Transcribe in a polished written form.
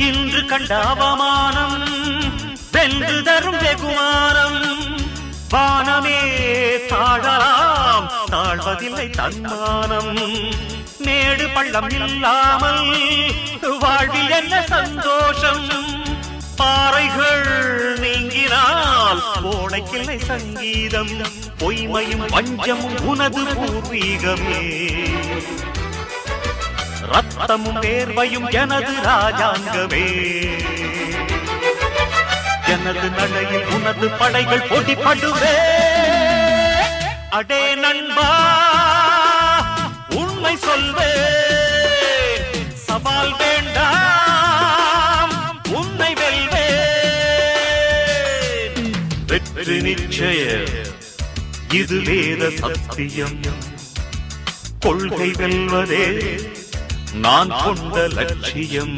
இன்று கண்ட அவமானம் வென்று தரும் வெகுமானம். வானமே தாழலாம், தாழ்வதில்லை தன்மானம். மேடு பள்ளம் இல்லாமல் வாழ்வில் என்ன சந்தோஷம். பாறைகள் நீங்கினால் கோடைக்கில்லை சங்கீதம். பொய்மையும் வஞ்சமும் உனது பூர்வீகமே. ரத்தமும் வேர்வையும் எனது ராஜாங்கமே. எனது நடையில் உனது படைகள் போட்டிப்படுவே. அடே நண்பா, உண்மை சொல்வே. சவால் வேண்டாம், உன்னை வெல்வே. வெற்றி நிச்சயம், இது வேத சத்தியம். கொள்கை வெல்வதே நான் கொண்ட லட்சியம்.